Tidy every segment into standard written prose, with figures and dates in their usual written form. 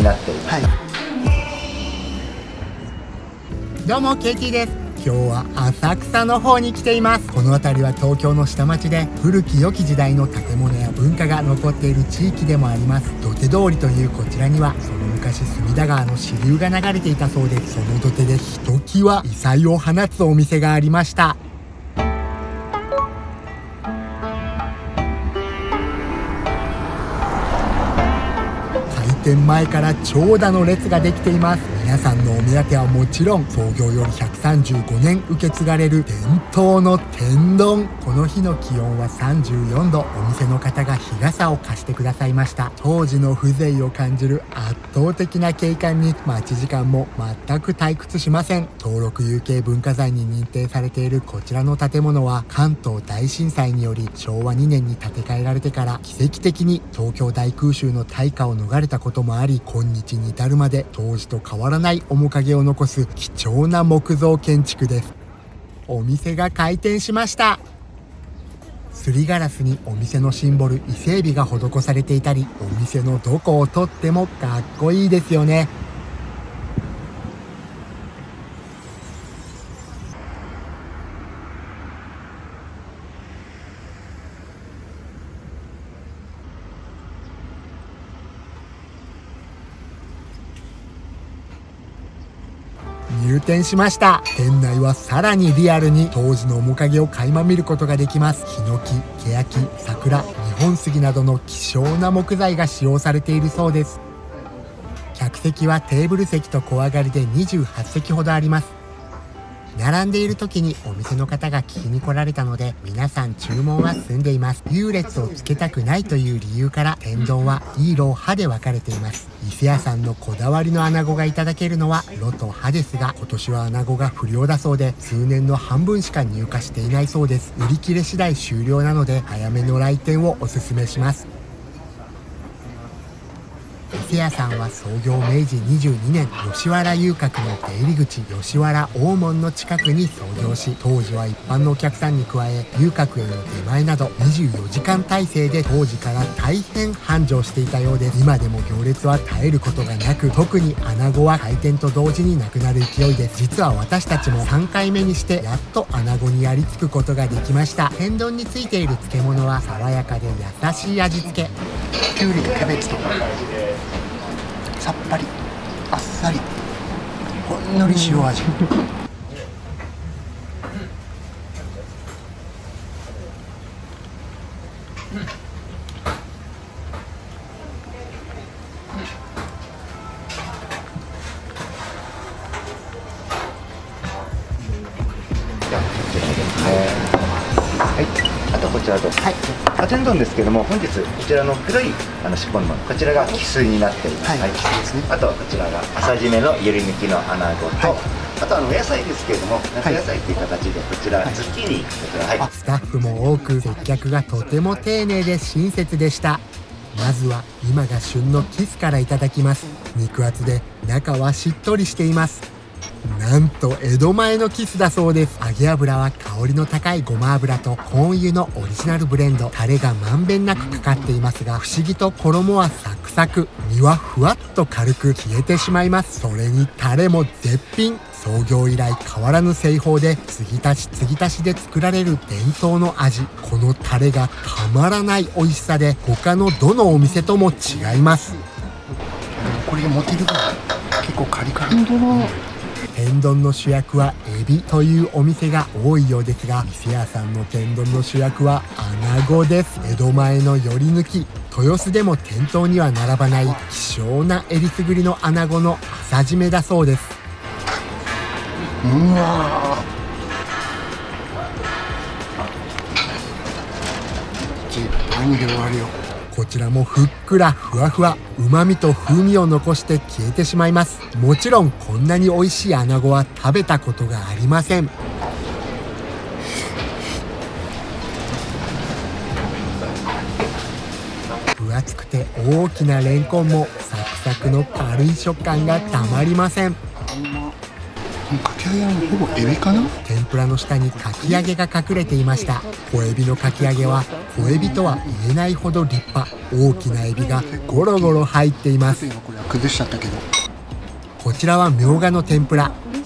なっています。はい、どうもケイティです。今日は浅草の方に来ています。この辺りは東京の下町で古き良き時代の建物や文化が残っている地域でもあります。土手通りというこちらにはその昔隅田川の支流が流れていたそうで、その土手でひときわ異彩を放つお店がありました。開店前から長蛇の列ができています。皆さんのお目当てはもちろん創業より135年受け継がれる伝統の天丼。この日の気温は34度。お店の方が日傘を貸してくださいました。当時の風情を感じる圧倒的な景観に待ち時間も全く退屈しません。登録有形文化財に認定されているこちらの建物は関東大震災により昭和2年に建て替えられてから奇跡的に東京大空襲の大火を逃れたこともあり、今日に至るまで当時と変わらない面影を残す貴重な木造建築です。お店が開店しました。すりガラスにお店のシンボル伊勢海老が施されていたり、お店のどこをとってもかっこいいですよね。入店しました。店内はさらにリアルに当時の面影を垣間見ることができます。ヒノキ、ケヤキ、桜、日本杉などの希少な木材が使用されているそうです。客席はテーブル席と小上がりで28席ほどあります。並んでいる時にお店の方が聞きに来られたので、皆さん注文は済んでいます。優劣をつけたくないという理由から天丼はイロ、ハで分かれています。伊勢屋さんのこだわりの穴子がいただけるのはロとハですが、今年は穴子が不良だそうで通年の半分しか入荷していないそうです。売り切れ次第終了なので早めの来店をおすすめします。伊勢屋さんは創業明治22年、吉原遊郭の出入り口吉原大門の近くに創業し、当時は一般のお客さんに加え遊郭への出前など24時間体制で当時から大変繁盛していたようです。今でも行列は絶えることがなく、特に穴子は開店と同時になくなる勢いです。実は私たちも3回目にしてやっと穴子にやりつくことができました。天丼についている漬物は爽やかで優しい味付け。きゅうりとキャベツとさっぱりあっさりほんのり塩味。はい、あとこちらと、はい、天丼ですけども、本日こちらの黒い尻尾のもの、こちらが翡翠になっています。はい、あとはこちらが朝締めのゆり抜きの穴子と、あとお野菜ですけれども、夏野菜という形でこちらズッキーニ、こちら、はい。スタッフも多く接客がとても丁寧で親切でした。まずは今が旬のキスからいただきます。肉厚で中はしっとりしています。なんと江戸前のキスだそうです。揚げ油は香りの高いごま油とコーン油のオリジナルブレンド。タレがまんべんなくかかっていますが、不思議と衣はサクサク、身はふわっと軽く消えてしまいます。それにタレも絶品。創業以来変わらぬ製法で継ぎ足し継ぎ足しで作られる伝統の味。このタレがたまらない美味しさで他のどのお店とも違います。これ持てるから結構カリカリ。天丼の主役はエビというお店が多いようですが、伊勢屋さんの天丼の主役は穴子です。江戸前のより抜き、豊洲でも店頭には並ばない希少なえりすぐりの穴子の朝締めだそうです。うわー、絶対に広がるよ。こちらもふっくらふわふわ、旨味と風味を残して消えてしまいます。もちろんこんなに美味しい穴子は食べたことがありません。分厚くて大きなレンコンもサクサクの軽い食感がたまりません。かき揚げはほぼエビかな。天ぷらの下にかき揚げが隠れていました。小エビのかき揚げは小エビとは言えないほど立派。大きなエビがゴロゴロ入っています。崩しちゃったけど。こちらはみょうがの天ぷら。みょ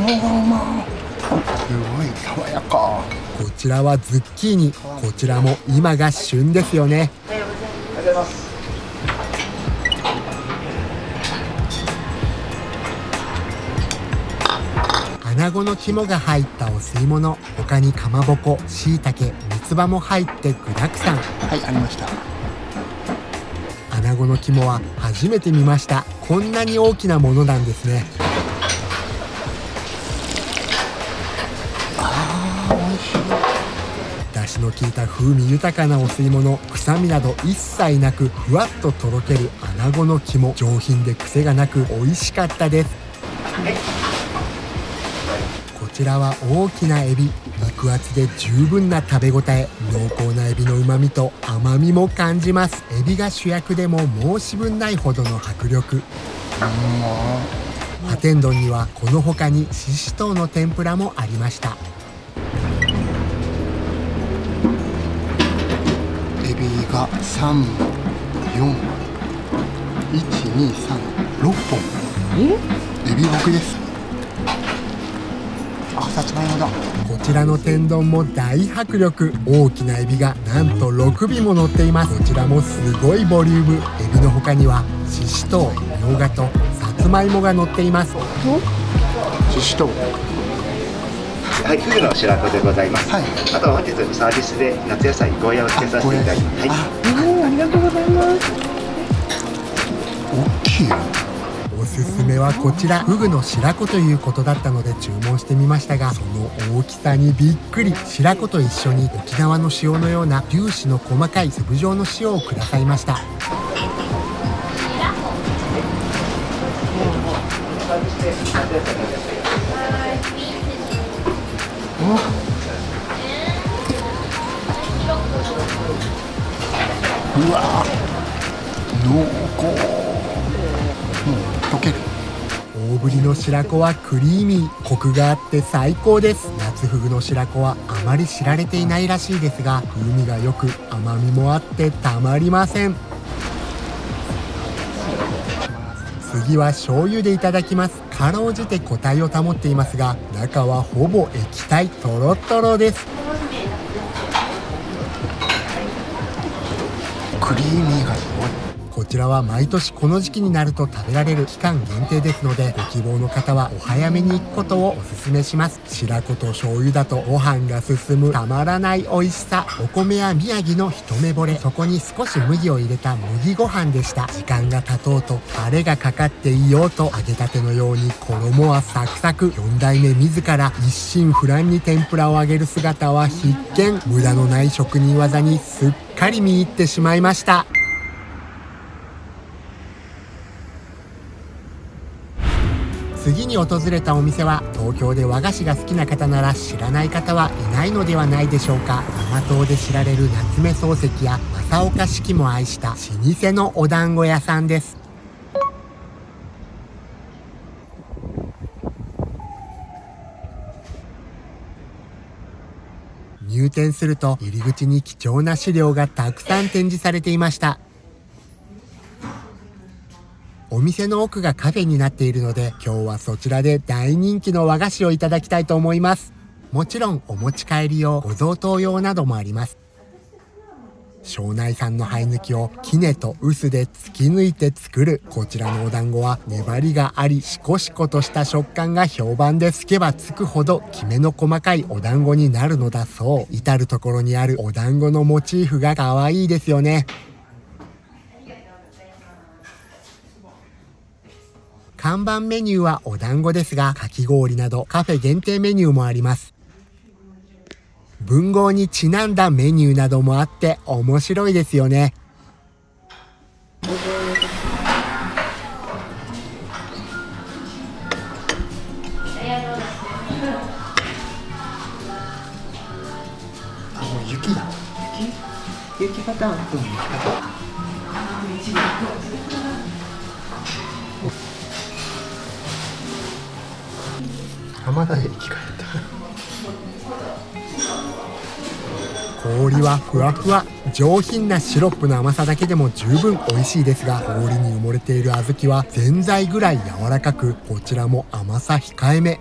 うがうまい。すごい爽やか。こちらはズッキーニ。こちらも今が旬ですよね。ありがとうございます。穴子の肝が入ったお吸い物、他にかまぼこ、しいたけ、三つ葉も入って具だくさん。はい、ありました。穴子の肝は初めて見ました。こんなに大きなものなんですね。あー、美味しい。出汁の効いた風味豊かなお吸い物、臭みなど一切なくふわっととろける穴子の肝、上品で癖がなく美味しかったです。こちらは大きなエビ、肉厚で十分な食べ応え、濃厚なエビの旨味と甘みも感じます。エビが主役でも申し分ないほどの迫力。アテンドンにはこの他にししとうの天ぷらもありました。エビが3、4、1、2、3、6本。エビ僕です。あ、さつまいもだ。こちらの天丼も大迫力。大きなエビがなんと6尾も乗っています。こちらもすごいボリューム。エビの他にはししとう、みょうがとさつまいもが乗っています。ししとう。はい、フグの白子でございます。はい。あと本日サービスで夏野菜ゴーヤをつけさせていただきます。はい。ありがとうございます。大きいよ。おすすめはこちら、フグの白子ということだったので注文してみましたが、その大きさにびっくり。白子と一緒に沖縄の塩のような粒子の細かい粒状の塩をくださいました。うわー、濃厚。もう溶ける。大ぶりの白子はクリーミー、コクがあって最高です。夏フグの白子はあまり知られていないらしいですが、風味がよく甘みもあってたまりません。次は醤油でいただきます。かろうじて個体を保っていますが、中はほぼ液体、トロトロです。クリーミーがすごい。こちらは毎年この時期になると食べられる期間限定ですので、ご希望の方はお早めに行くことをお勧めします。白子と醤油だとご飯が進むたまらない美味しさ。お米や宮城の一目惚れ、そこに少し麦を入れた麦ご飯でした。時間が経とうとタレがかかっていようと、揚げたてのように衣はサクサク。4代目自ら一心不乱に天ぷらを揚げる姿は必見。無駄のない職人技にすっかり見入ってしまいました。次に訪れたお店は、東京で和菓子が好きな方なら知らない方はいないのではないでしょうか。甘党で知られる夏目漱石や正岡子規も愛した老舗のお団子屋さんです。入店すると入り口に貴重な資料がたくさん展示されていました。お店の奥がカフェになっているので、今日はそちらで大人気の和菓子をいただきたいと思います。もちろんお持ち帰り用、ご贈答用などもあります。庄内産の灰抜きを杵と臼で突き抜いて作るこちらのお団子は、粘りがありシコシコとした食感が評判で、つけばつくほどきめの細かいお団子になるのだそう。至る所にあるお団子のモチーフが可愛いですよね。看板メニューはお団子ですが、かき氷などカフェ限定メニューもあります。文豪にちなんだメニューなどもあって面白いですよね。あ、もう雪だ。雪パターン。雪パターン。浜田駅帰った。氷はふわふわ。上品なシロップの甘さだけでも十分美味しいですが、氷に埋もれている小豆はぜんざいぐらい柔らかく、こちらも甘さ控えめ。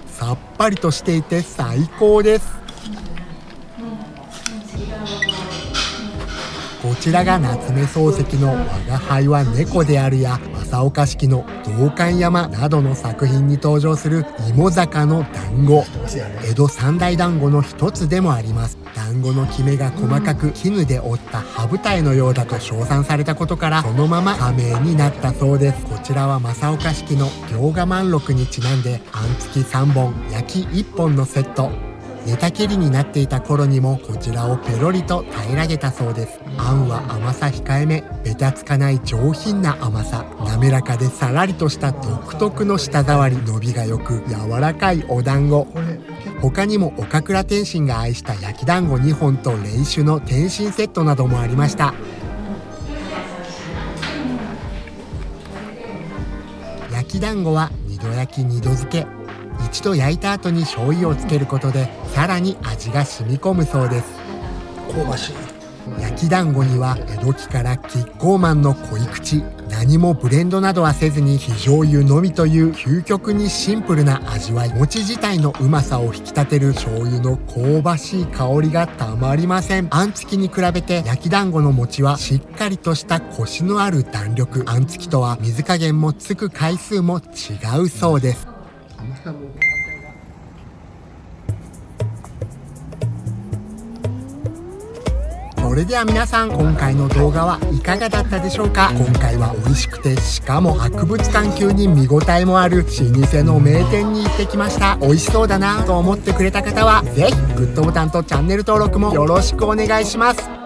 さっぱりとしていて最高です。こちらが夏目漱石の「我が輩は猫である」や正岡子規の「道灌山」などの作品に登場する芋坂の団子。江戸三大団子の一つでもあります。団子のきめが細かく、絹で織った羽二重のようだと称賛されたことから、そのまま仮名になったそうです。こちらは正岡子規の行賀万録にちなんで、あんつき3本焼き1本のセット。寝たきりになっていた頃にもこちらをペロリと平らげたそうです。あんは甘さ控えめ、べたつかない上品な甘さ、滑らかでさらりとした独特の舌触り、伸びがよく柔らかいお団子。他にも岡倉天心が愛した焼き団子2本と冷酒の天津セットなどもありました。焼き団子は2度焼き2度漬け。一度焼いた後に醤油をつけることでさらに味が染み込むそうです。香ばしい。焼き団子には江戸期からキッコーマンの濃い口、何もブレンドなどはせずに生醤油のみという究極にシンプルな味わい。餅自体のうまさを引き立てる醤油の香ばしい香りがたまりません。あんつきに比べて焼き団子の餅はしっかりとしたコシのある弾力。あんつきとは水加減もつく回数も違うそうです。それでは皆さん、今回の動画はいかがだったでしょうか。今回は美味しくて、しかも博物館級に見応えもある老舗の名店に行ってきました。美味しそうだなと思ってくれた方はぜひグッドボタンとチャンネル登録もよろしくお願いします。